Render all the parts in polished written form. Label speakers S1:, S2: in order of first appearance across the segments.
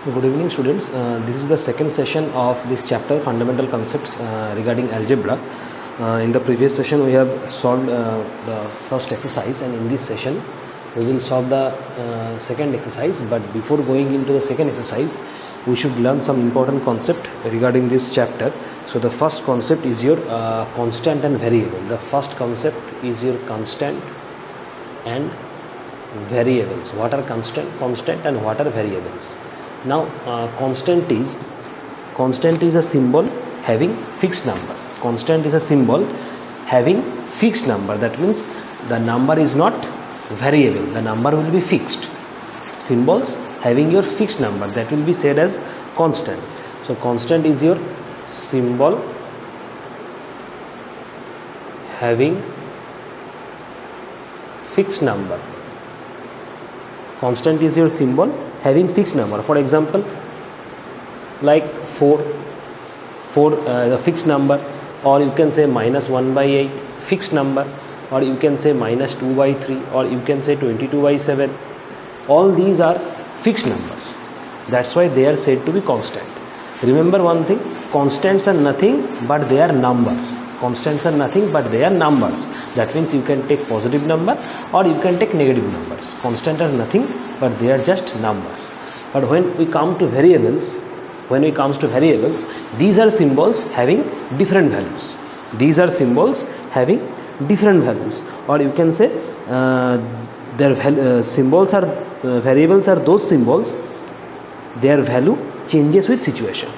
S1: Good evening, students. This is the second session of this chapter, Fundamental Concepts regarding algebra. In the previous session, we have solved the first exercise, and in this session, we will solve the second exercise. But before going into the second exercise, we should learn some important concept regarding this chapter. So, the first concept is your constant and variable. The first concept is your constant and variables. What are constant and what are variables? Now constant is a symbol having fixed number. Constant is a symbol having fixed number. That means the number is not variable, the number will be fixed. Symbols having your fixed number, that will be said as constant. So constant is your symbol having fixed number. Constant is your symbol having fixed number. For example, like 4 the fixed number, or you can say minus 1 by 8 fixed number, or you can say minus 2 by 3, or you can say 22 by 7. All these are fixed numbers. That's why they are said to be constant. Remember one thing, constants are nothing but they are numbers. Constants are nothing but they are numbers. That means you can take positive number or you can take negative numbers. Constant are nothing but they are just numbers. But when we come to variables, these are symbols having different values. These are symbols having different values. Or you can say symbols are variables are those symbols, their value changes with situation.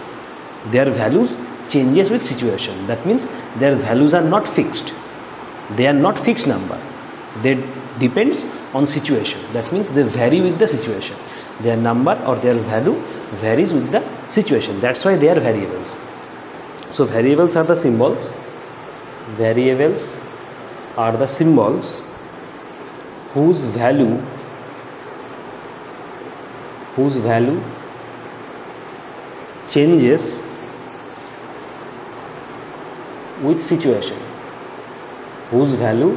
S1: Their values changes with situation. That means their values are not fixed. They are not fixed number. They depends on situation. That means they vary with the situation. Their number or their value varies with the situation. That's why they are variables. So variables are the symbols. Variables are the symbols whose value changes with situation. Whose value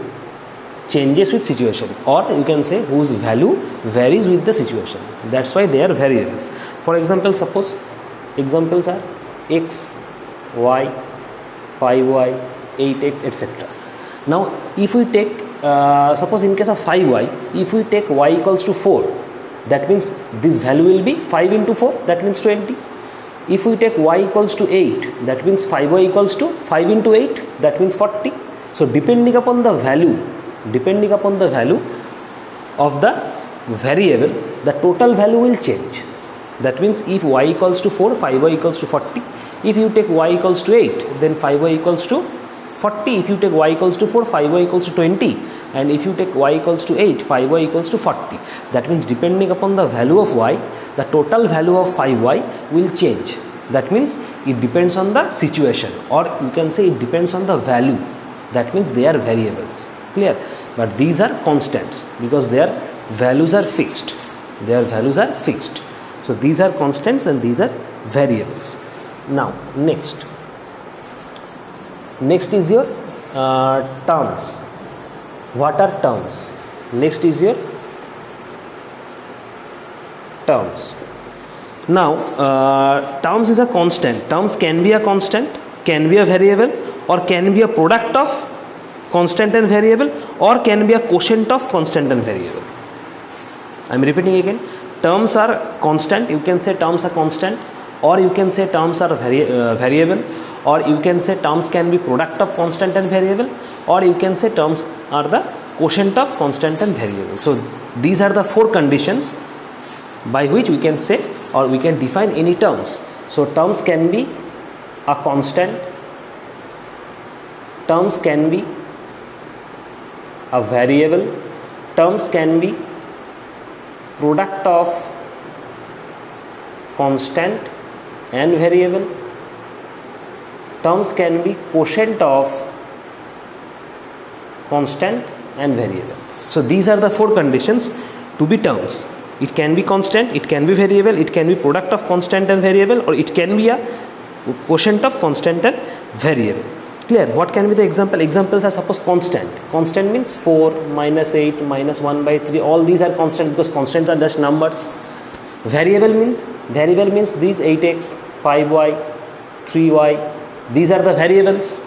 S1: changes with situation, or you can say whose value varies with the situation. That's why they are variables. For example, suppose examples are x, y, 5y, 8x, etc. Now if we take suppose in case of 5y, if we take y equals to 4, that means this value will be 5 into 4, that means 20. If we take y equals to 8, that means 5y equals to 5 into 8, that means 40. So depending upon the value of the variable, the total value will change. That means if y equals to 4, 5y equals to 40. If you take y equals to 8, then 5y equals to 40. If you take y equals to 4, 5y equals to 20. And if you take y equals to 8, 5y equals to 40. That means depending upon the value of y, the total value of 5y will change. That means it depends on the situation, or you can say it depends on the value. That means they are variables. Clear? But these are constants because their values are fixed. So these are constants and these are variables. Now next is your terms. What are terms? Next is your terms. Now terms is a constant. Terms can be a constant, can be a variable, or can be a product of constant and variable, or can be a quotient of constant and variable. I am repeating again. Terms are constant. You can say terms are constant, or you can say terms are variable, or you can say terms can be product of constant and variable, or you can say terms are the quotient of constant and variable. So these are the four conditions by which we can say or we can define any terms. So terms can be a constant, terms can be a variable, terms can be product of constant and variable, terms can be quotient of constant and variable. So these are the four conditions to be terms. It can be constant, it can be variable, it can be product of constant and variable, or it can be a quotient of constant and variable. Clear? What can be the example? Examples are suppose constant. Constant means 4, -8, -1/3. All these are constant because constants are just numbers. Variable means these 8x, 5y, 3y, these are the variables.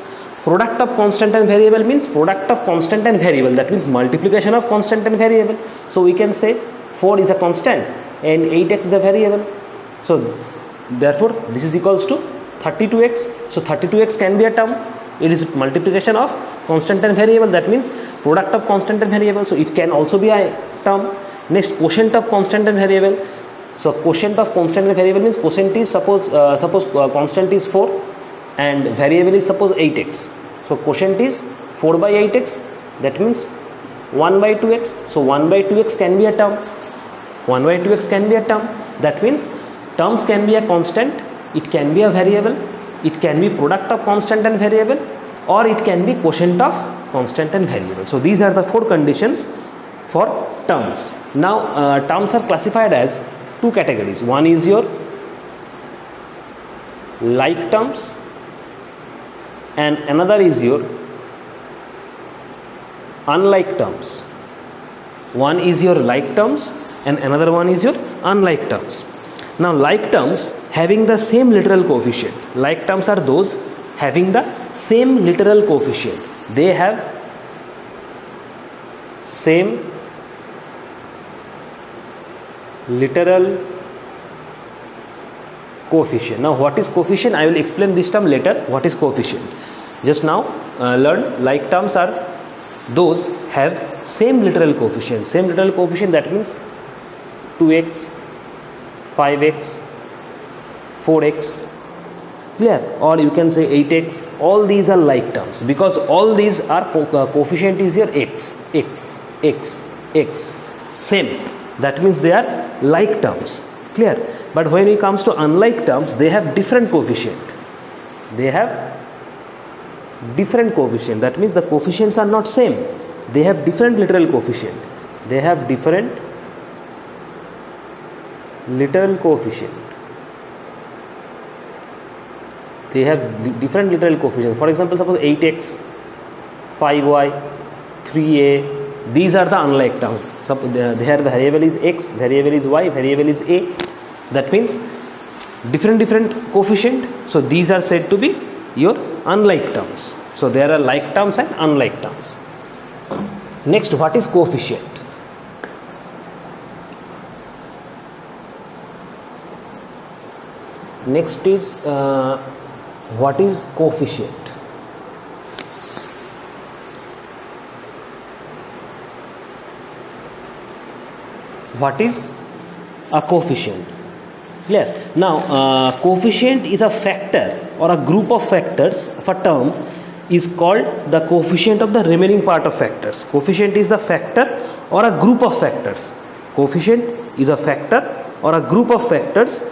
S1: Product of constant and variable means product of constant and variable, that means multiplication of constant and variable. So we can say 4 is a constant and 8x is a variable. So therefore this is equals to 32x. So 32x can be a term. It is multiplication of constant and variable, that means product of constant and variable. So it can also be a term. Next, quotient of constant and variable. So quotient of constant and variable means quotient is suppose constant is 4 and variable is suppose 8x. So quotient is 4 by 8x, that means 1 by 2x. So 1 by 2x can be a term. 1 by 2x can be a term. That means terms can be a constant, it can be a variable, it can be product of constant and variable, or it can be quotient of constant and variable. So these are the 4 conditions for terms. Now terms are classified as 2 categories. One is your like terms and another is your unlike terms. One is your like terms and another one is your unlike terms. Now like terms having the same literal coefficient. Like terms are those having the same literal coefficient. They have same literal coefficient. Now what is coefficient? I will explain this term later. What is coefficient? Just now learn like terms are those have same literal coefficient. Same literal coefficient, that means 2x, 5x, 4x, clear, or you can say 8x. All these are like terms because all these are coefficient is your x, same. That means they are like terms, clear. But when it comes to unlike terms, they have different coefficient. They have different coefficient. That means the coefficients are not same. They have different literal coefficient. They have different literal coefficient. They have different literal coefficient. For example, suppose 8x, 5y, 3a. These are the unlike terms. Their variable is x, variable is y, variable is a. That means different coefficient. So these are said to be your unlike terms. So there are like terms and unlike terms. Next, what is coefficient? Next is what is coefficient? What is a coefficient? Clear. Now coefficient is a factor or a group of factors of a term is called the coefficient of the remaining part of factors. Coefficient is a factor or a group of factors. Coefficient is a factor or a group of factors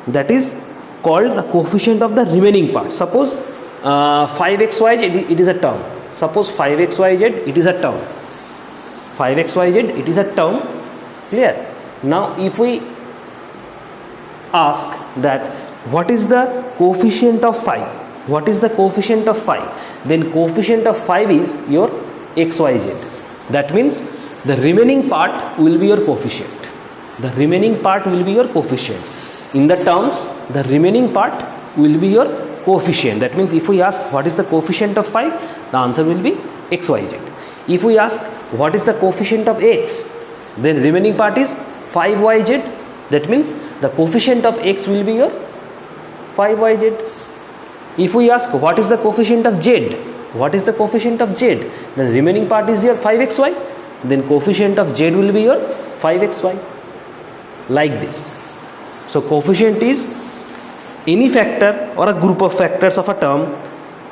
S1: that is called the coefficient of the remaining part. Suppose 5xyz, it is a term. Suppose 5xyz, it is a term. 5xyz, it is a term. Clear. Now if we ask that what is the coefficient of 5? What is the coefficient of 5? Then coefficient of 5 is your xyz. That means the remaining part will be your coefficient. The remaining part will be your coefficient. In the terms, the remaining part will be your coefficient. That means if we ask what is the coefficient of 5, the answer will be xyz. If we ask what is the coefficient of x, then remaining part is 5yz. That means the coefficient of x will be your 5yz. If we ask what is the coefficient of z, what is the coefficient of z, then remaining part is your 5xy, then coefficient of z will be your 5xy. Like this. So coefficient is any factor or a group of factors of a term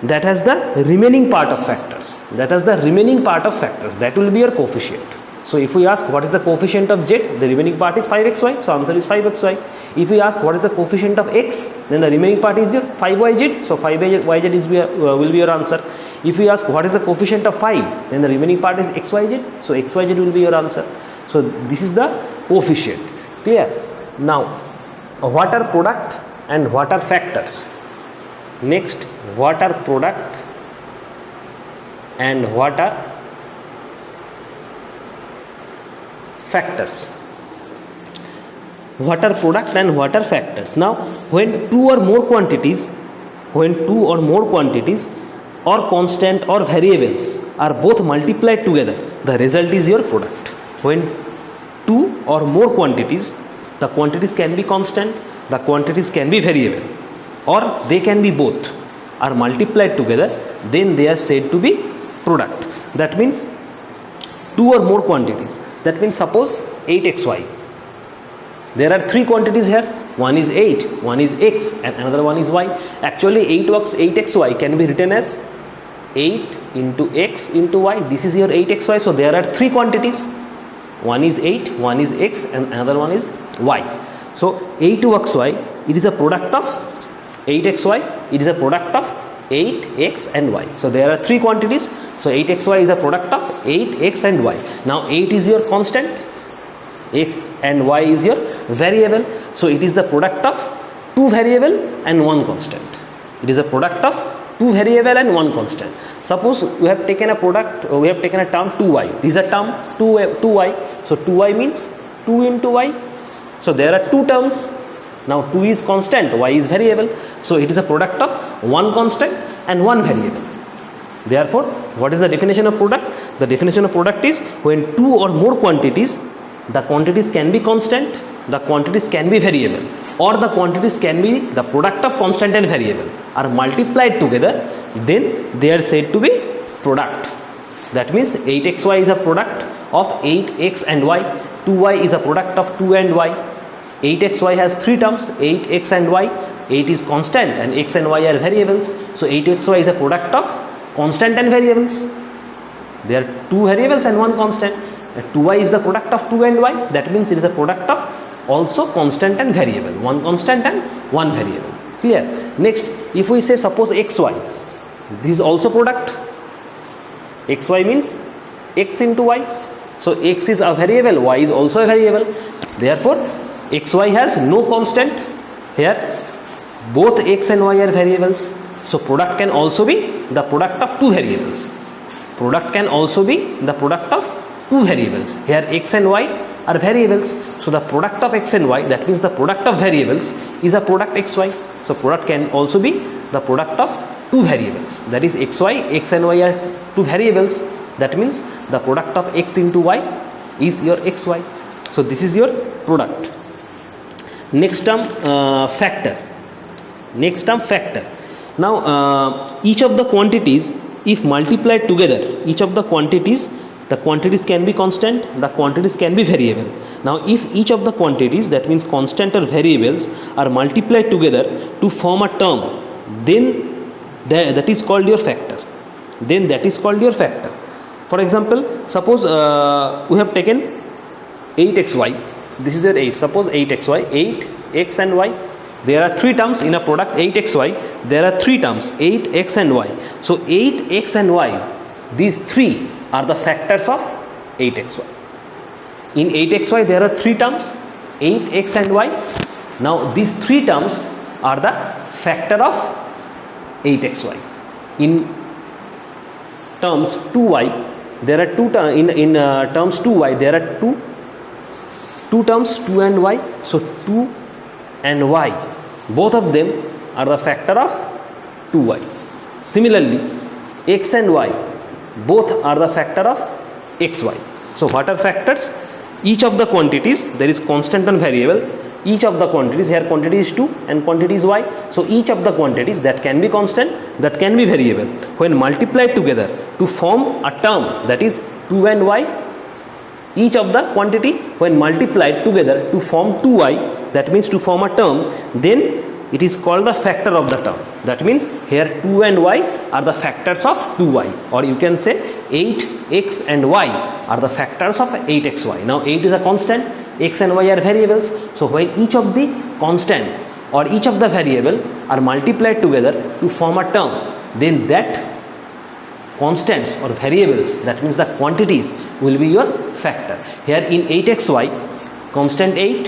S1: that has the remaining part of factors. That has the remaining part of factors. That will be your coefficient. So if we ask what is the coefficient of z, the remaining part is 5xy. So answer is 5xy. If we ask what is the coefficient of x, then the remaining part is your 5yz. So 5yz is will be your answer. If we ask what is the coefficient of 5, then the remaining part is xyz. So xyz will be your answer. So this is the coefficient. Clear? Now, what are product and what are factors? Next, what are product and what are factors? what are product and what are factors. Now when two or more quantities or constant or variables are both multiplied together, the result is your product. When two or more quantities, the quantities can be constant, the quantities can be variable, or they can be both, are multiplied together, then they are said to be product. That means two or more quantities. That means suppose 8xy. There are three quantities here. One is 8, one is x, and another one is y. Actually 8xy can be written as 8 into x into y. This is your 8xy. So there are three quantities. One is 8, one is x, and another one is y. So 8xy, it is a product of 8xy, it is a product of 8x and y. So there are three quantities. So 8xy is a product of 8x and y. Now 8 is your constant, x and y is your variable. So it is the product of two variable and one constant. It is a product of two variable and one constant. Suppose we have taken a product, we have taken a term 2y. This is a term 2y. So 2y means 2 into y. So there are two terms. Now 2 is constant, y is variable. So it is a product of one constant and one variable. Therefore, what is the definition of product? The definition of product is when two or more quantities, the quantities can be constant, the quantities can be variable, or the quantities can be the product of constant and variable, are multiplied together, then they are said to be product. That means 8xy is a product of 8x and y, 2y is a product of 2 and y. 8xy has three terms, 8x and y. 8 is constant and x and y are variables. So 8xy is a product of constant and variables. There are two variables and one constant. 2y is the product of 2 and y. That means it is a product of also constant and variable. One constant and one variable. Clear? Next, if we say suppose xy, this is also product. xy means x into y. So x is a variable, y is also a variable. Therefore, xy has no constant. Here both x and y are variables. So product can also be the product of two variables. Product can also be the product of two variables. Here x and y are variables. So the product of x and y, that means the product of variables, is a product xy. So product can also be the product of two variables. That is xy, x and y are two variables. That means the product of x into y is your xy. So this is your product. Next term, factor. Next term, factor. Now each of the quantities, if multiplied together, each of the quantities can be constant, the quantities can be variable. Now if each of the quantities, that means constant or variables, are multiplied together to form a term, then that is called your factor. Then that is called your factor. For example, suppose we have taken 8xy. This is your 8. Suppose 8xy, 8x and y. There are three terms in a product 8xy. There are three terms 8x and y. So 8x and y, these three are the factors of 8xy. In 8xy there are three terms 8x and y. Now these three terms are the factor of 8xy. In terms 2y there are two in terms 2y there are two terms 2 and y. So 2 and y, both of them are the factor of 2y. Similarly, x and y, both are the factor of xy. So what are factors? Each of the quantities, there is constant and variable. Each of the quantities, here quantity is 2 and quantity is y. So each of the quantities that can be constant, that can be variable, when multiplied together to form a term, that is 2 and y, each of the quantity when multiplied together to form 2y, that means to form a term, then it is called the factor of the term. That means here 2 and y are the factors of 2y, or you can say 8x and y are the factors of 8xy. Now 8 is a constant, x and y are variables. So when each of the constant or each of the variable are multiplied together to form a term, then that constants or variables, that means the quantities, will be your factor. Here in 8xy, constant 8,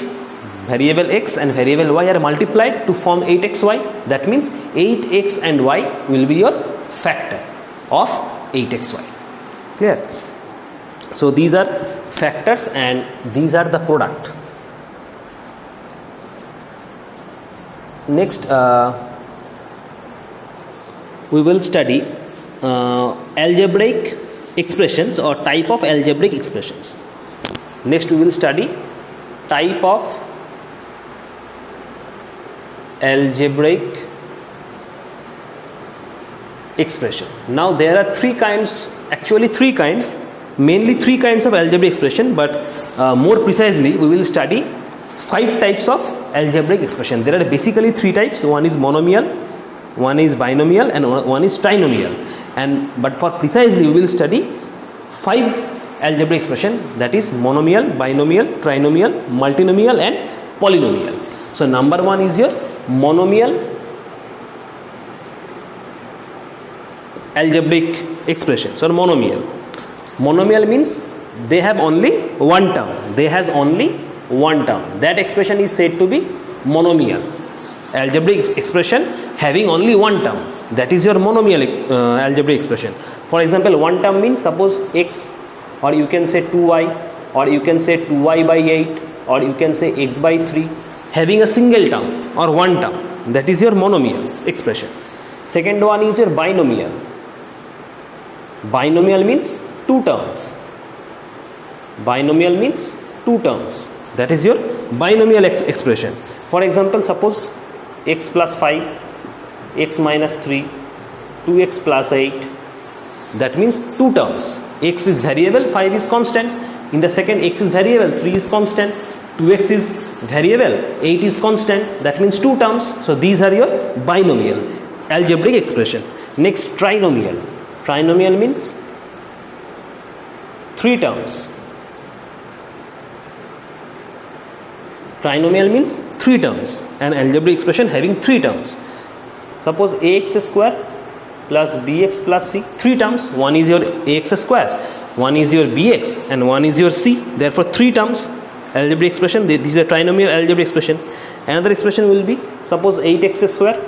S1: variable x and variable y are multiplied to form 8xy. That means 8x and y will be your factor of 8xy. Clear? So these are factors and these are the product. Next, we will study algebraic expressions or type of algebraic expressions. Next, we will study type of algebraic expression. Now there are three kinds, mainly three kinds of algebraic expression, but more precisely we will study 5 types of algebraic expression. There are basically 3 types. One is monomial, one is binomial, and one is trinomial. But for precisely we will study 5 algebraic expression, that is monomial, binomial, trinomial, multinomial, and polynomial. So number 1 is your monomial algebraic expressions or monomial. Monomial means they have only one term. That expression is said to be monomial. Algebraic expression having only one term. That is your monomial algebraic expression. For example, one term means suppose x, or you can say 2y, or you can say 2y by 8, or you can say x by 3, having a single term or one term. That is your monomial expression. Second one is your binomial. Binomial means 2 terms. That is your binomial expression. For example, suppose x plus 5, x minus 3, 2x plus 8. That means 2 terms. X is variable, 5 is constant. In the second, x is variable, 3 is constant. 2x is variable, 8 is constant. That means 2 terms. So these are your binomial algebraic expression. Next, trinomial. Trinomial means 3 terms. Trinomial means 3 terms. An algebraic expression having 3 terms. Suppose ax square plus bx plus c, 3 terms. One is your ax square, one is your bx, and one is your c. Therefore 3 terms algebraic expression. This is a trinomial algebraic expression. Another expression will be suppose 8x square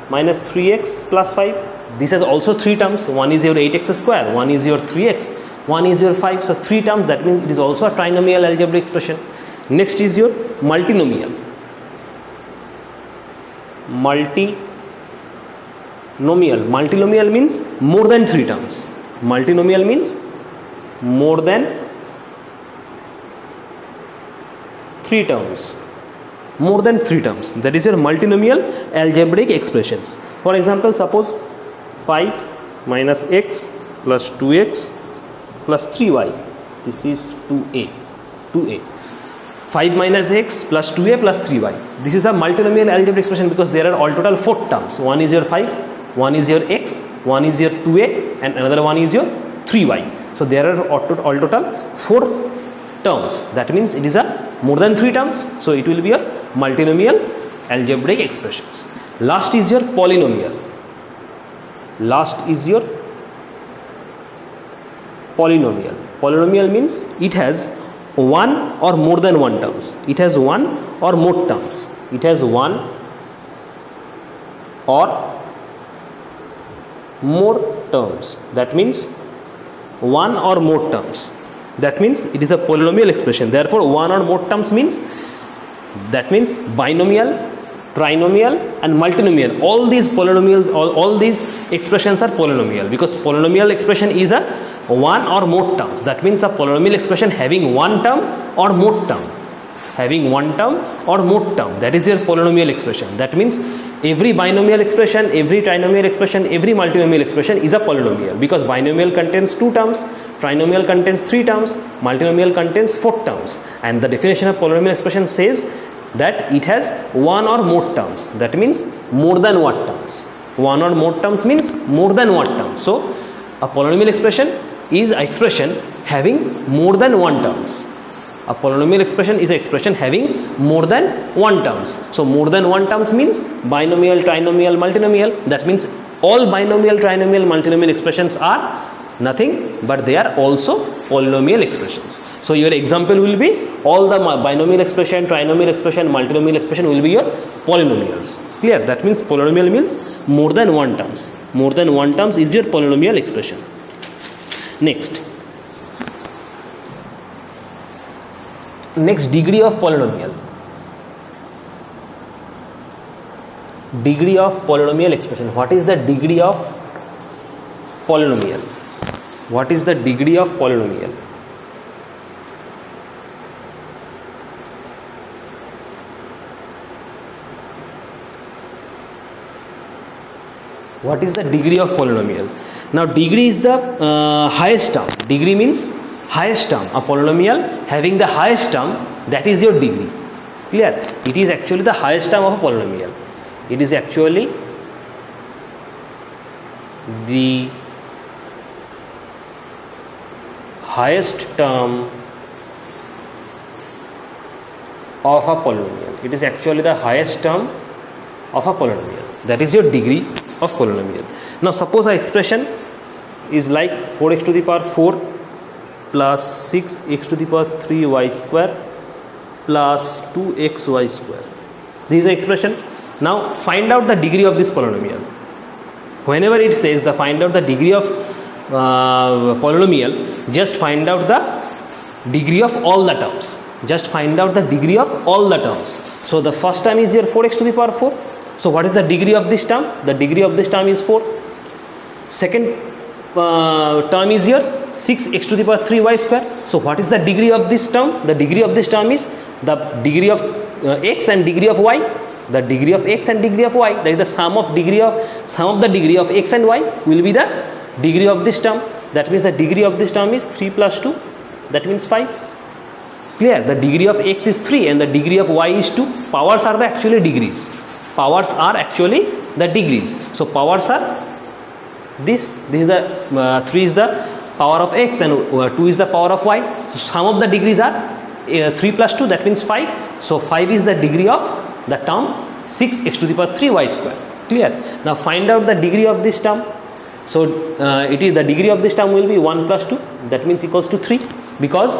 S1: minus 3x plus 5. This has also 3 terms. One is your 8x square, one is your 3x, one is your 5. So 3 terms. That means it is also a trinomial algebraic expression. Next is your multinomial. Multinomial means more than 3 terms. Multinomial means more than 3 terms. That is your multinomial algebraic expressions. For example, suppose 5 minus x plus 2x plus 3y. This is 2a. 5 minus x plus 2a plus 3y. This is a multinomial algebraic expression because there are all total 4 terms. One is your 5, one is your x, one is your 2a, and another one is your 3y. So there are all total 4 terms. That means it is a more than 3 terms. So it will be a multinomial algebraic expressions. Last is your polynomial. Polynomial means it has one or more than 1 terms. It has one or more terms. That means one or more terms. That means it is a polynomial expression. Therefore, one or more terms means binomial, trinomial, and multinomial. All these polynomials, all these expressions are polynomial because polynomial expression is a one or more terms. That means a polynomial expression having one term or more term. That is your polynomial expression. That means every binomial expression, every trinomial expression, every multinomial expression is a polynomial because binomial contains 2 terms, trinomial contains 3 terms, multinomial contains 4 terms. And the definition of polynomial expression says that it has one or more terms. That means more than 1 terms. One or more terms means more than 1 term. So a polynomial expression is an expression having more than 1 terms. A polynomial expression is an expression having more than 1 terms. So more than 1 terms means binomial, trinomial, multinomial. That means all binomial, trinomial, multinomial expressions are nothing but they are also polynomial expressions. So your example will be all the binomial expression, trinomial expression, multinomial expression will be your polynomials. Clear? That means polynomial means more than 1 terms. More than 1 terms is your polynomial expression. Next degree of polynomial. degree of polynomial expression. What is the degree of polynomial? What is the degree of polynomial? What is the degree of polynomial? Now degree is the highest term. Degree means highest term. A polynomial having the highest term, that is your degree. Clear? It is actually the highest term of a polynomial. It is actually the highest term of a polynomial. It is actually the highest term of a polynomial. That is your degree of polynomial. Now suppose our expression is like 4x to the power 4 plus 6x to the power 3y square plus 2xy square. This is the expression. Now find out the degree of this polynomial. Whenever it says the find out the degree of polynomial, just find out the degree of all the terms. Just find out the degree of all the terms. So the first term is your 4x to the power 4. So what is the degree of this term? The degree of this term is 4. Second term is your 6x to the power 3y square. So what is the degree of this term? The degree of this term is the degree of x and degree of y. The degree of x and degree of y, that is the sum of the degree of x and y will be the degree of this term. That means the degree of this term is 3 plus 2, that means 5. Clear? The degree of x is 3 and the degree of y is 2. Powers are the actually degrees. Powers are actually the degrees. So powers are this is the 3 is the power of x and 2 is the power of y. So sum of the degrees are 3 plus 2, that means 5. So 5 is the degree of the term 6x to the power 3y square. Clear? Now find out the degree of this term. So it is the degree of this term will be 1 plus 2, that means equals to 3, because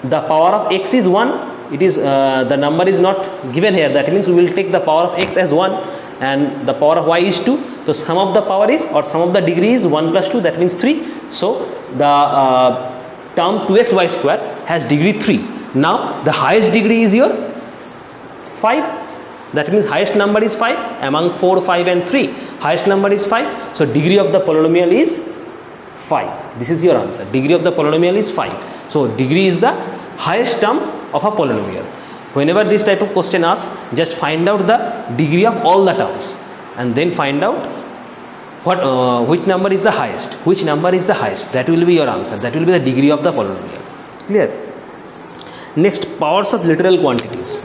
S1: the power of x is 1. It is the number is not given here, that means we will take the power of x as 1 and the power of y is 2. So sum of the power is, or sum of the degree is 1 plus 2, that means 3. So the term 2xy square has degree 3. Now the highest degree is your 5. That means highest number is 5 among 4, 5 and 3. Highest number is 5. So degree of the polynomial is 5. This is your answer. Degree of the polynomial is 5. So degree is the highest term of a polynomial. Whenever this type of question asks, just find out the degree of all the terms and then find out which number is the highest. Which number is the highest? That will be your answer. That will be the degree of the polynomial. Clear? Next, powers of literal quantities.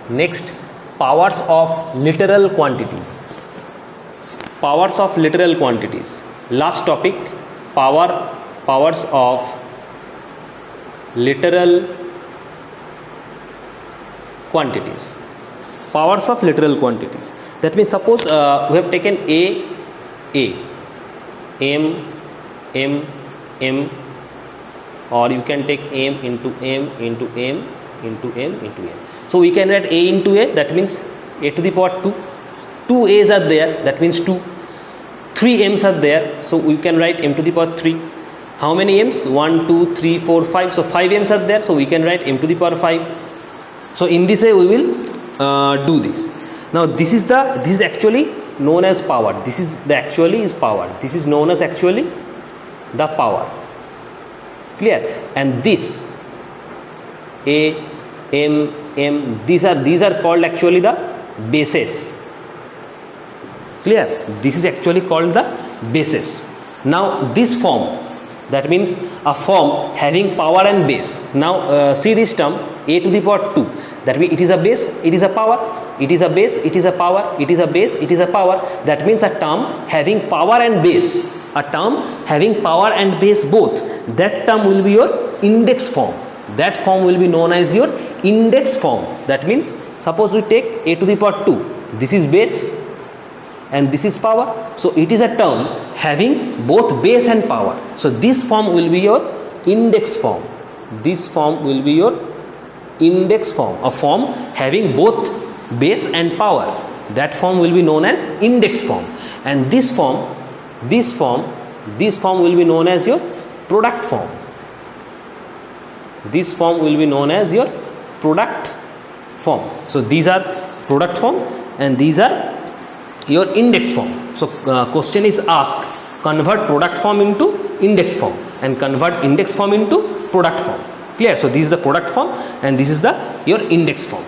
S1: Next, powers of literal quantities. Powers of literal quantities. Last topic, powers of literal quantities. Powers of literal quantities. That means suppose we have taken m, or you can take m into m into m into m into m. So we can write a into a, that means a to the power 2. 2 a's are there, that means 2. 3 m's are there, so we can write m to the power 3. How many m's? 1, 2, 3, 4, 5. So 5 m's are there, so we can write m to the power 5. So in this way we will do this. Now this is actually known as power. This is the actually is power. This is known as actually the power. Clear? And this a, m, these are called actually the bases. Clear? This is actually called the bases. Now this form, that means a form having power and base. Now see this term a to the power 2. That means it is a base, it is a power. It is a base, it is a power. It is a base, it is a power. That means a term having power and base. A term having power and base both. That term will be your index form. That form will be known as your index form. That means suppose we take a to the power 2. This is base and this is power. So it is a term having both base and power. So this form will be your index form. This form will be your index form. A form having both base and power. That form will be known as index form. And this form will be known as your product form. This form will be known as your product form. So these are product form and these are your index form. So question is asked, convert product form into index form and convert index form into product form. Clear? So this is the product form and this is the your index form.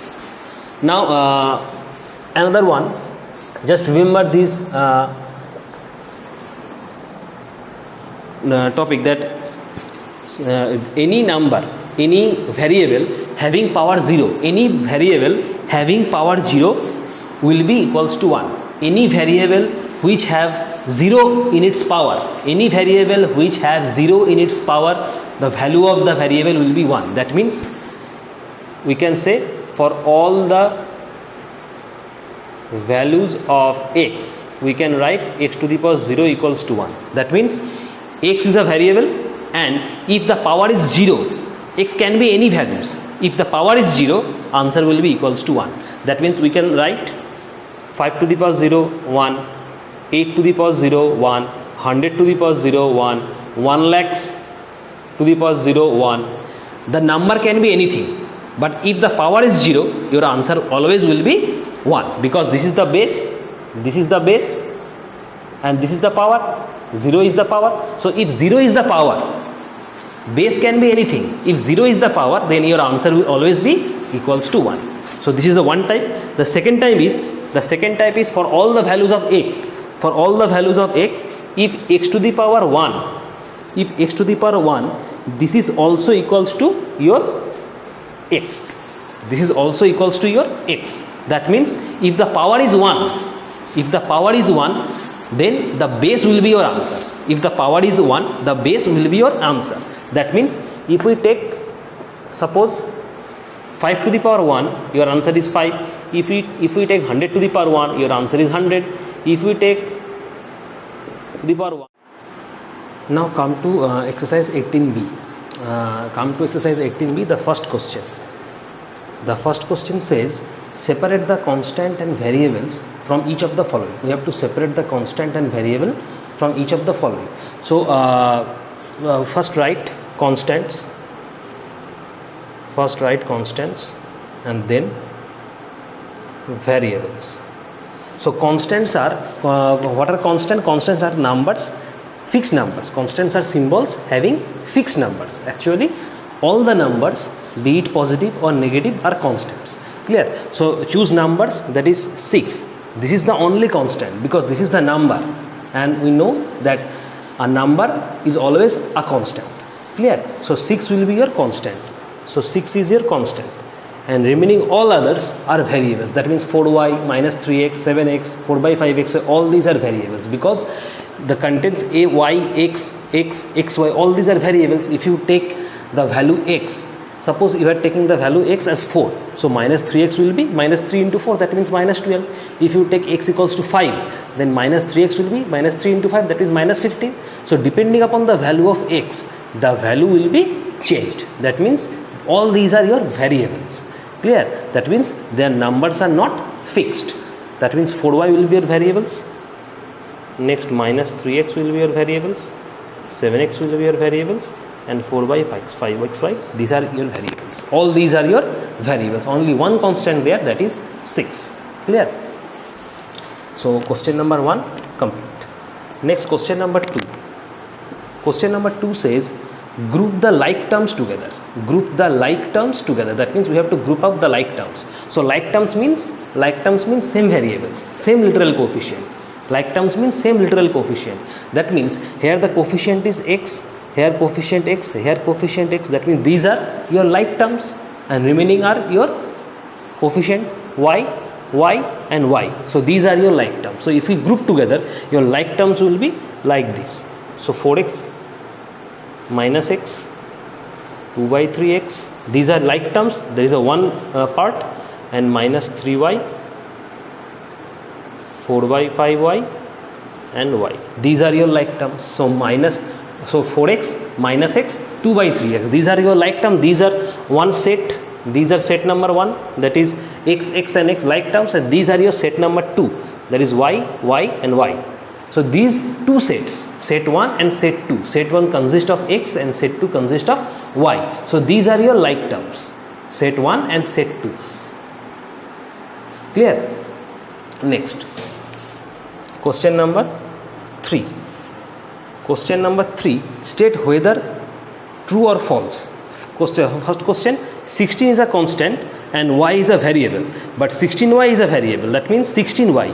S1: Now another one, just remember this topic, that any number, any variable having power 0, any variable having power 0 will be equals to 1. Any variable which have 0 in its power, any variable which has 0 in its power, the value of the variable will be 1. That means we can say for all the values of x, we can write x to the power 0 equals to 1. That means x is a variable, and if the power is 0, x can be any values. If the power is 0, answer will be equals to 1. That means we can write 5 to the power 0, 1, 8 to the power 0, 1, 100 to the power 0, 1, 1 lakhs to the power 0, 1. The number can be anything, but if the power is 0, your answer always will be 1, because this is the base, and this is the power, 0 is the power. So if 0 is the power, base can be anything. If 0 is the power, then your answer will always be equals to 1. So this is the one type. The second type is for all the values of x. For all the values of x, if x to the power 1, this is also equals to your x. This is also equals to your x. That means if the power is 1, then the base will be your answer. If the power is 1, the base will be your answer. That means if we take, suppose 5 to the power 1, your answer is 5. If we take 100 to the power 1, your answer is 100. If we take to the power 1. Now come to exercise 18b. The first question. The first question says, separate the constant and variables from each of the following. We have to separate the constant and variable from each of the following. So first write constants, and then variables. So constants are, what are constants? Constants are numbers, fixed numbers. Constants are symbols having fixed numbers. Actually all the numbers, be it positive or negative, are constants. Clear? So choose numbers, that is 6. This is the only constant because this is the number, and we know that a number is always a constant. Clear? So 6 will be your constant. So 6 is your constant, and remaining all others are variables. That means 4y, minus 3x, 7x, 4 by 5x, all these are variables because the contents a, y, x, y, all these are variables. If you take the value x, suppose you are taking the value x as 4, so minus 3x will be minus 3 into 4, that means minus 12. If you take x equals to 5, then minus 3x will be minus 3 into 5, that is minus 15. So depending upon the value of x, the value will be changed. That means all these are your variables. Clear? That means their numbers are not fixed. That means 4y will be your variables. Next minus 3x will be your variables. 7x will be your variables. And 4 by 5xy, these are your variables. All these are your variables. Only one constant there, that is 6. Clear? So question number 1 complete. Next question number 2. Question number 2 says, group the like terms together. Group the like terms together. That means we have to group up the like terms. So like terms means same variables, same literal coefficient. Like terms means same literal coefficient. That means here the coefficient is x, here coefficient x, here coefficient x. That means these are your like terms, and remaining are your coefficient y, y and y. So these are your like terms. So if we group together, your like terms will be like this. So 4x minus x, 2 by 3x, these are like terms. There is a one part, and minus 3y, 4 by 5y and y. These are your like terms. So 4x minus x, 2 by 3x. These are your like terms. These are one set. These are set number 1, that is x and x like terms, and these are your set number 2, that is y, y and y. So these two sets, set 1 and set 2. Set 1 consists of x and set 2 consists of y. So these are your like terms, set 1 and set 2. Clear? Next. Question number 3. Question number 3. State whether true or false. First question, 16 is a constant and y is a variable, but 16y is a variable, that means 16y.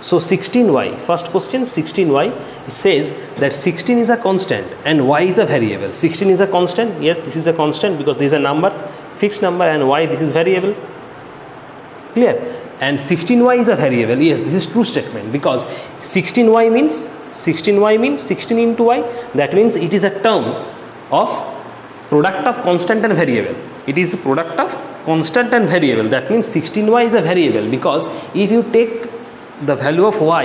S1: So 16y, first question 16y, it says that 16 is a constant and y is a variable. 16 is a constant, yes, this is a constant because this is a number, fixed number, and y, this is variable. Clear? And 16y is a variable, yes, this is true statement because 16y means 16 into y, that means it is a term of product of constant and variable. It is product of constant and variable, that means 16y is a variable because if you take the value of y,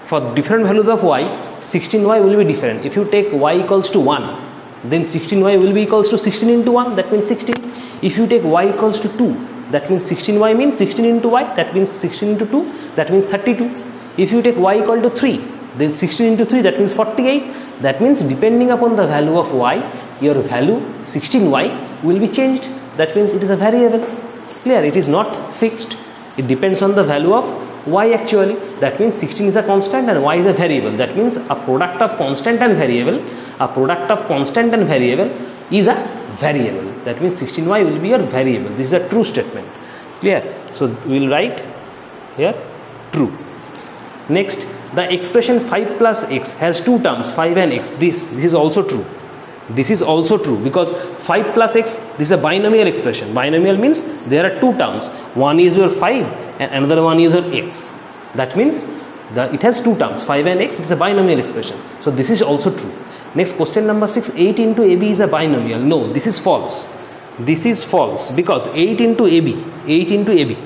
S1: for different values of y, 16y will be different. If you take y equals to 1, then 16y will be equals to 16 into 1, that means 16. If you take y equals to 2, that means 16y means 16 into y, that means 16 into 2, that means 32. If you take y equal to 3, then 16 into 3, that means 48. That means depending upon the value of y, your value 16y will be changed. That means it is a variable. Clear? It is not fixed. It depends on the value of y actually. That means 16 is a constant and y is a variable. That means a product of constant and variable. A product of constant and variable is a variable. That means 16y will be your variable. This is a true statement. Clear? So we will write here true. Next, the expression 5 plus x has two terms, 5 and x. This is also true. This is also true because 5 plus x, this is a binomial expression. Binomial means there are two terms. One is your 5 and another one is your x. That means it has two terms, 5 and x. It is a binomial expression. So this is also true. Next, question number 6, 8 into ab is a binomial. No, this is false. This is false because 8 into ab.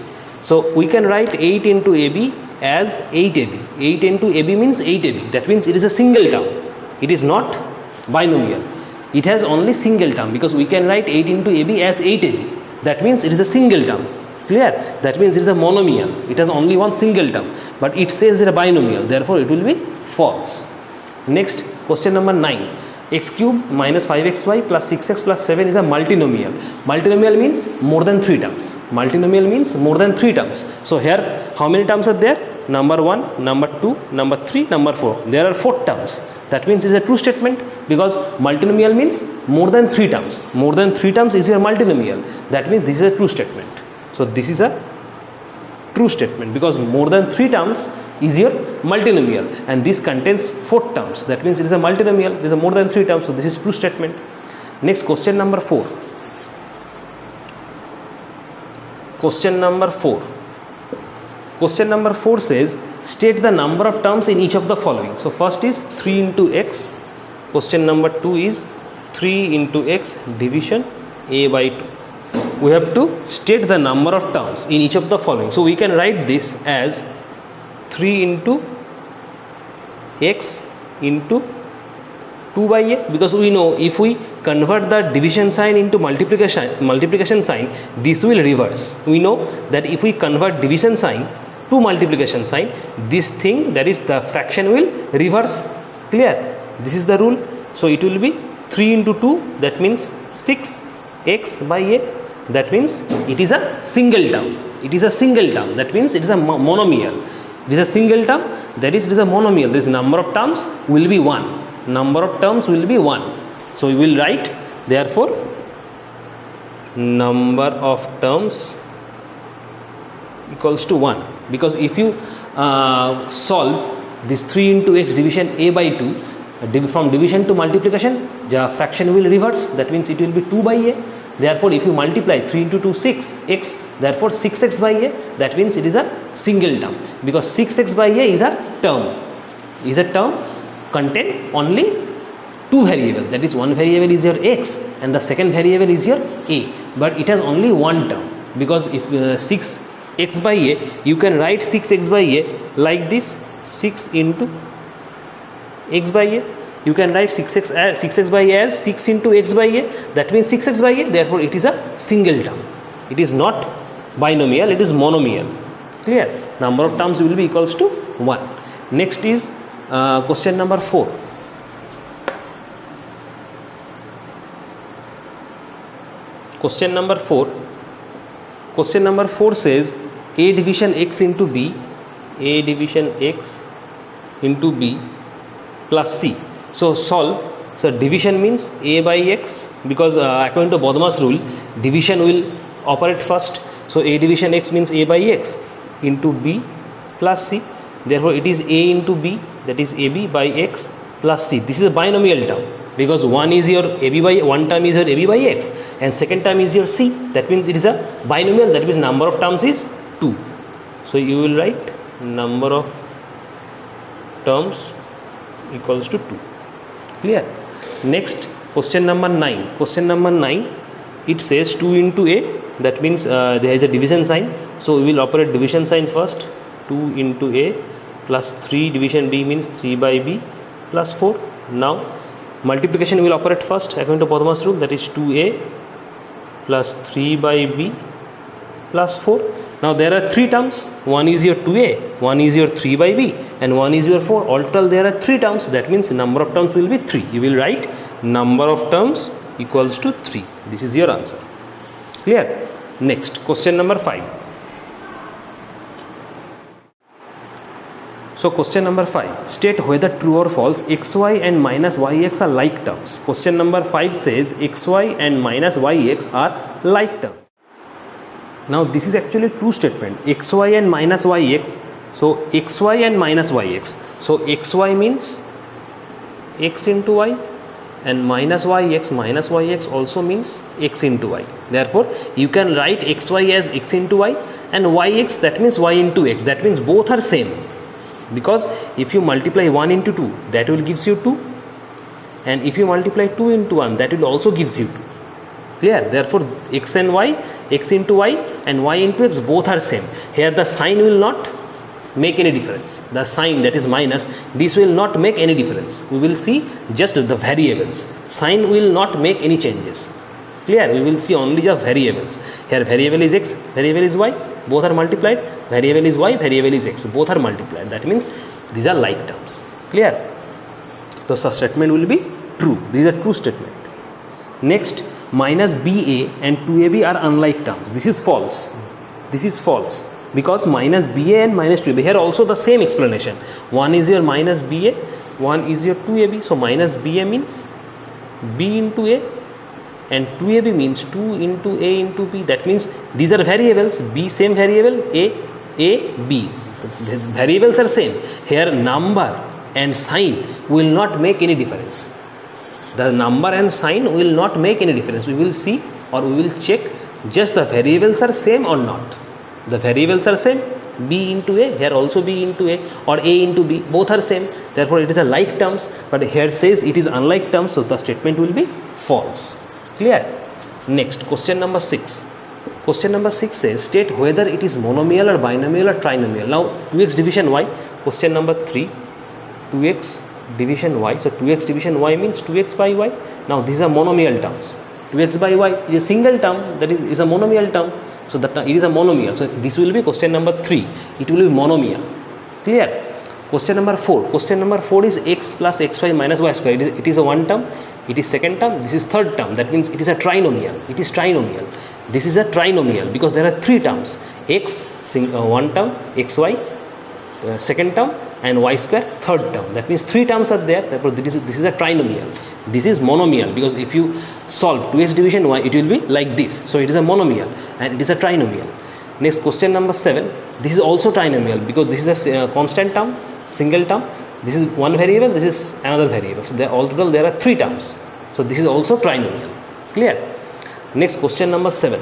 S1: So we can write 8 into ab as 8ab. 8 into ab means 8ab. That means it is a single term. It is not binomial. It has only single term because we can write 8 into ab as 8ab. That means it is a single term. Clear? That means it is a monomial. It has only one single term. But it says it is a binomial. Therefore, it will be false. Next, question number 9. X cube minus 5xy plus 6x plus 7 is a multinomial. Multinomial means more than 3 terms. Multinomial means more than 3 terms. So here, how many terms are there? Number 1, number 2, number 3, number 4. There are 4 terms. That means it is a true statement because multinomial means more than 3 terms. More than 3 terms is your multinomial. That means this is a true statement. So this is a true statement because more than 3 terms is your multinomial and this contains 4 terms. That means it is a multinomial. It is a more than 3 terms. So this is true statement. Next, question number 4. Question number 4. Question number 4 says state the number of terms in each of the following. So first is 3 into x. Question number 2 is 3 into x division a by 2. We have to state the number of terms in each of the following. So we can write this as 3 into x into 2 by a, because we know if we convert the division sign into multiplication sign, this will reverse. We know that if we convert division sign to multiplication sign, this thing, that is the fraction, will reverse. Clear? This is the rule. So it will be 3 into 2, that means 6x by a. That means it is a single term. It is a single term. That means it is a monomial. It is a single term. That is, it is a monomial. This number of terms will be 1. Number of terms will be 1. So we will write, therefore, number of terms equals to 1. Because if you solve this 3 into x division a by 2, from division to multiplication, the fraction will reverse. That means it will be 2 by a. Therefore, if you multiply 3 into 2, 6x, therefore 6x by a, that means it is a single term. Because 6x by a is a term. Is a term contain only 2 variables. That is, one variable is your x and the second variable is your a. But it has only one term. Because if 6x by a, you can write 6x by a like this, 6 into x by a. You can write 6x by a as 6 into x by a. That means 6x by a. Therefore, it is a single term. It is not binomial. It is monomial. Clear? Number of terms will be equals to 1. Next is question number 4. Question number 4. Question number 4 says a division x into b a division x into b plus c. So solve. So division means a by x, because according to Bodmer's rule, division will operate first. So a division x means a by x into b plus c. Therefore it is a into b, that is ab by x plus c. This is a binomial term, because one is your ab by, one term is your ab by x and second term is your c. That means it is a binomial, that means number of terms is 2. So you will write number of terms equals to 2. Clear? Next, question number 9. Question number 9, it says 2 into a, that means there is a division sign. So we will operate division sign first. 2 into a plus 3 division b means 3 by b plus 4. Now multiplication will operate first according to Bodmer's rule, that is 2a plus 3 by b plus 4. Now there are 3 terms, one is your 2a, one is your 3 by b and one is your 4. All total there are 3 terms, that means number of terms will be 3. You will write number of terms equals to 3. This is your answer. Clear? Next, question number 5. So question number 5, state whether true or false xy and minus yx are like terms. Question number 5 says xy and minus yx are like terms. Now this is actually true statement, xy and minus yx. So xy and minus yx. So xy means x into y and minus yx also means x into y. Therefore you can write xy as x into y and yx, that means y into x. That means both are same, because if you multiply 1 into 2, that will gives you 2, and if you multiply 2 into 1, that will also gives you 2. Clear? Therefore x and y, x into y and y into x, both are same. Here the sign will not make any difference. The sign, that is minus, this will not make any difference. We will see just the variables. Sign will not make any changes. Clear? We will see only the variables. Here variable is x, variable is y, both are multiplied. Variable is y, variable is x, both are multiplied. That means these are like terms. Clear? So such statement will be true. These are true statement. Next, minus ba and 2ab are unlike terms. This is false. This is false, because minus ba and minus 2ab, here also the same explanation. One is your minus ba, one is your 2ab. So minus ba means b into a and 2ab means 2 into a into b. That means these are variables. B same variable, a b. The variables are same. Here number and sign will not make any difference. The number and sign will not make any difference. We will see, or we will check just the variables are same or not. The variables are same, b into a, here also b into a, or a into b, both are same. Therefore it is a like terms, but here says it is unlike terms, so the statement will be false. Clear? Next, question number 6. Question number 6 says state whether it is monomial or binomial or trinomial. Now 2x division y. Question number 3, 2x division y. So 2x division y means 2x by y. Now these are monomial terms. 2x by y is a single term, that is a monomial term. So that it is a monomial. So this will be question number 3. It will be monomial. Clear? Question number 4. Question number 4 is x plus xy minus y square. It is a one term. It is second term. This is third term. That means it is a trinomial. It is trinomial. This is a trinomial because there are 3 terms. X, one term, xy, second term, and y square, third term. That means 3 terms are there. Therefore this is a trinomial. This is monomial, because if you solve 2x division y, it will be like this. So it is a monomial and it is a trinomial. Next, question number 7. This is also trinomial because this is a constant term, single term. This is one variable, this is another variable. So altogether there are 3 terms. So this is also trinomial. Clear? Next, question number 7.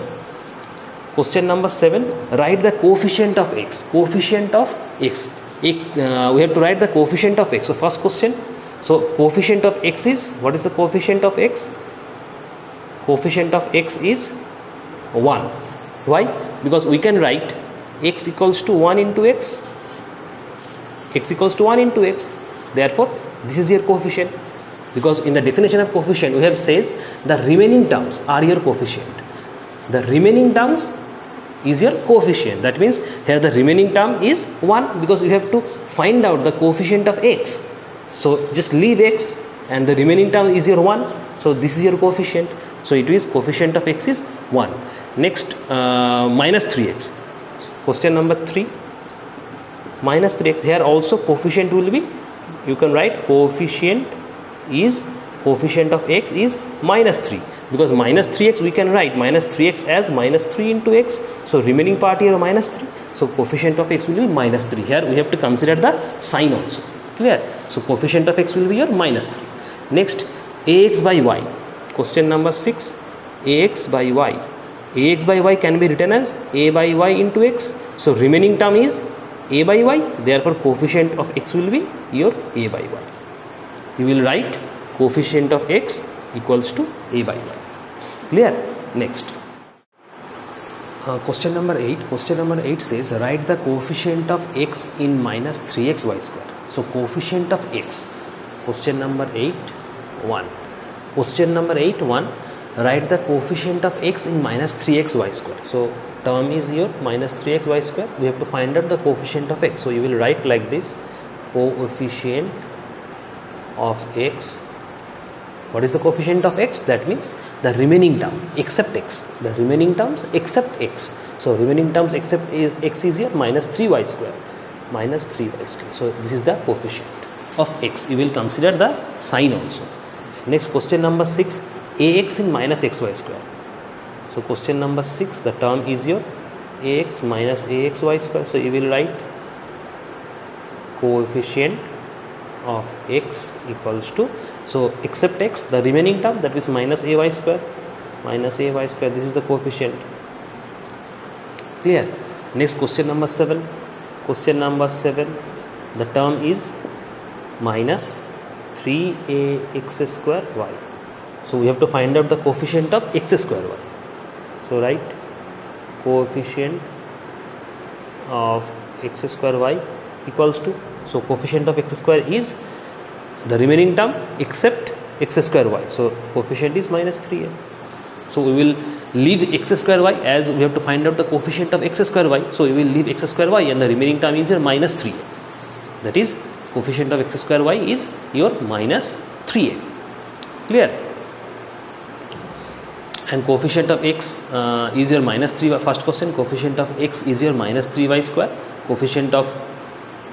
S1: Question number 7, write the coefficient of x. Coefficient of x. We have to write the coefficient of x. So first question. So coefficient of x is, what is the coefficient of x? Coefficient of x is 1. Why? Because we can write x equals to 1 into x. X equals to 1 into x. Therefore this is your coefficient, because in the definition of coefficient we have says the remaining terms are your coefficient. The remaining terms is your coefficient. That means here the remaining term is 1, because you have to find out the coefficient of x. So just leave x and the remaining term is your 1. So this is your coefficient. So it is coefficient of x is 1. Next, minus 3x. Question number 3. minus 3x. Here also coefficient will be, you can write coefficient of x is minus 3, because minus 3x we can write minus 3x as minus 3 into x. So remaining part here minus 3. So coefficient of x will be minus 3. Here we have to consider the sign also. Clear? So coefficient of x will be your minus 3. Next, ax by y. Question number 6. Ax by y. Ax by y can be written as a by y into x. So remaining term is a by y. Therefore coefficient of x will be your a by y. You will write coefficient of x equals to a by y. Clear? Next. Question number 8. Question number 8 says write the coefficient of x in minus 3x y square. So coefficient of x. Question number 8 1. Question number 8 1. Write the coefficient of x in minus 3x y square. So term is here minus 3x y square. We have to find out the coefficient of x. So you will write like this: coefficient of x. What is the coefficient of x? That means the remaining term except x. The remaining terms except x. So remaining terms except x is here minus 3y square. Minus 3y square. So this is the coefficient of x. You will consider the sign also. Next, question number 6. Ax in minus xy square. So question number 6, the term is your ax minus axy square. So you will write coefficient of x equals to, so except x, the remaining term, that is minus ay square. Minus ay square, this is the coefficient. Clear? Next, question number 7. Question number 7, the term is minus 3ax square y. So we have to find out the coefficient of x square y. So write coefficient of x square y equals to, so coefficient of x square is the remaining term except x square y. So coefficient is minus 3a. So we will leave x square y, as we have to find out the coefficient of x square y. So we will leave x square y and the remaining term is here minus 3a. That is coefficient of x square y is your minus 3a. Clear? And coefficient of x is your minus 3. First question, coefficient of x is your minus 3y square. Coefficient of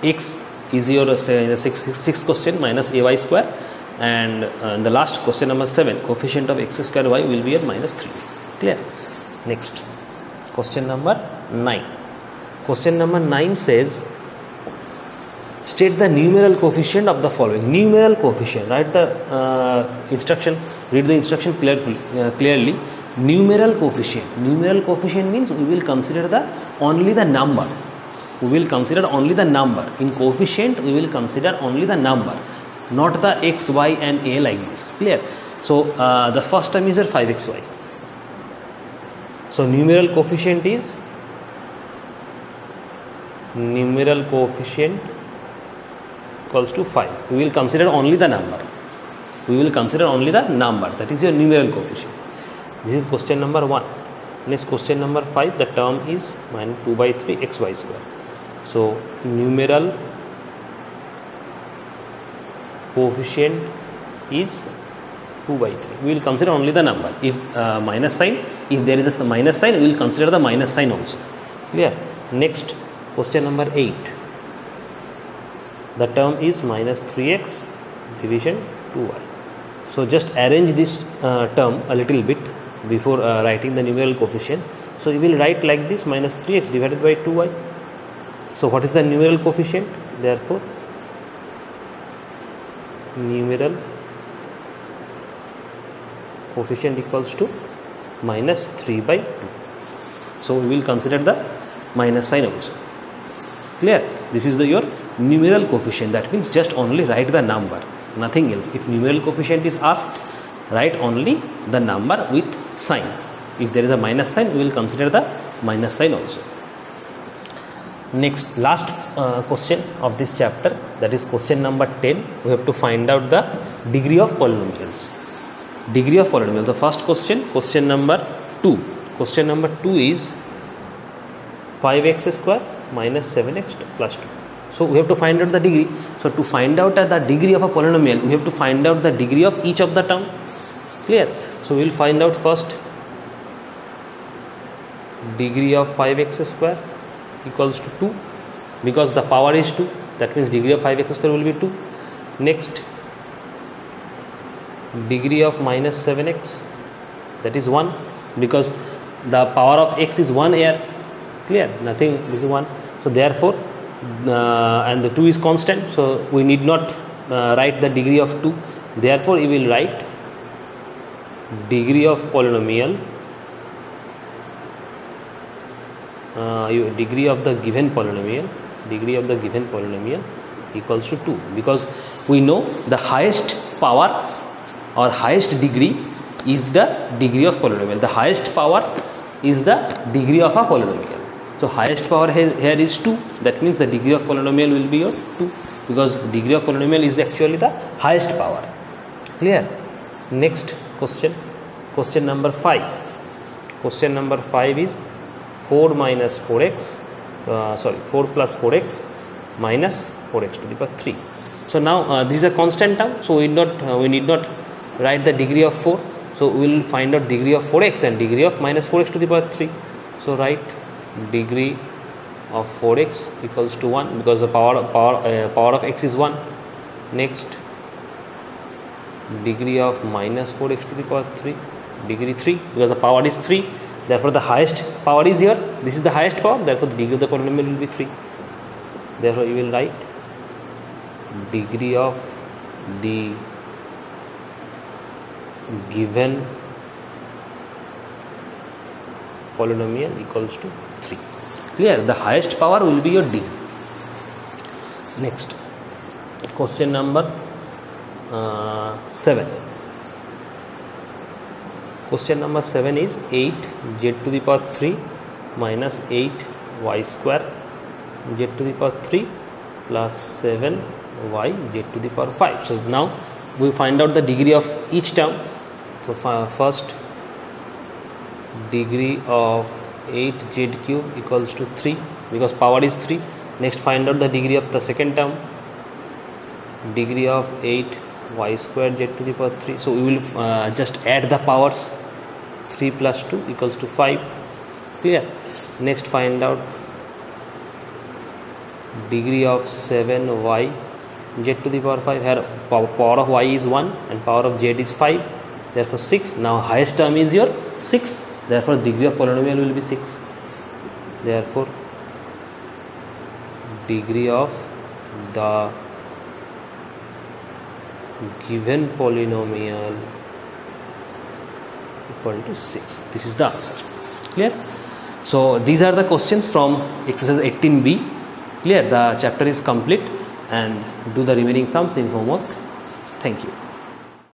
S1: x is your sixth question minus ay square. And the last question number 7, coefficient of x square y will be at minus 3. Clear? Next, question number 9. Question number 9 says state the numeral coefficient of the following. Numeral coefficient, write the instruction, read the instruction clearly. Numeral coefficient. Numeral coefficient means we will consider only the number. We will consider only the number. In coefficient, we will consider only the number, not the x, y and a like this. Clear? So the first term is your 5xy. So numeral coefficient is equals to 5. We will consider only the number. We will consider only the number. That is your numeral coefficient. This is question number 1. Next, question number 5. The term is minus 2 by 3 xy square. So numeral coefficient is 2 by 3. We will consider only the number. If minus sign, if there is a minus sign, we will consider the minus sign also. Clear? Next, question number 8. The term is minus 3x division 2y. So just arrange this term a little bit before writing the numeral coefficient. So you will write like this: minus 3x divided by 2y. So what is the numeral coefficient? Therefore numeral coefficient equals to minus 3 by 2. So we will consider the minus sign also. Clear? This is your numeral coefficient. That means just only write the number, nothing else. If numeral coefficient is asked, write only the number with sign. If there is a minus sign, we will consider the minus sign also. Next, last question of this chapter, that is question number 10. We have to find out the degree of polynomials. Degree of polynomials. The first question, question number 2. Question number 2 is 5x square minus 7x plus 2. So we have to find out the degree. So to find out the degree of a polynomial, we have to find out the degree of each of the term. Clear? So we will find out first degree of 5x square equals to 2. because the power is 2, that means degree of 5x square will be 2. Next, degree of minus 7x, that is 1, because the power of x is 1 here, clear, nothing, this is 1. So therefore and the 2 is constant, so we need not write the degree of 2, therefore we will write degree of polynomial, degree of the given polynomial equals to 2, because we know the highest power or highest degree is the degree of polynomial. The highest power is the degree of a polynomial. So highest power here is 2, that means the degree of polynomial will be your 2, because degree of polynomial is actually the highest power, clear. Next question number 5. Question number 5 is 4 plus 4x minus 4x to the power 3. So now this is a constant term, so we need not write the degree of 4. So we will find out degree of 4x and degree of minus 4x to the power 3. So write degree of 4x equals to 1, because the power of x is 1. Next, degree of minus 4x to the power 3, degree 3, because the power is 3, therefore the highest power is here, this is the highest power, therefore the degree of the polynomial will be 3. Therefore you will write degree of the given polynomial equals to 3, clear. The highest power will be your d. Next, question number 7. Question number 7 is 8z to the power 3 minus 8y square z to the power 3 plus 7y z to the power 5. So now we find out the degree of each term. So first, degree of 8z cube equals to 3, because power is 3. Next, find out the degree of the second term, degree of 8y square z to the power 3. So we will just add the powers, 3 plus 2 equals to 5, clear. Next, find out degree of 7y z to the power 5. Here power of y is 1 and power of z is 5, therefore 6. Now highest term is your 6, therefore degree of polynomial will be 6. Therefore degree of the given polynomial equal to 6. This is the answer, clear. So these are the questions from exercise 18b, clear. The chapter is complete, and do the remaining sums in homework. Thank you.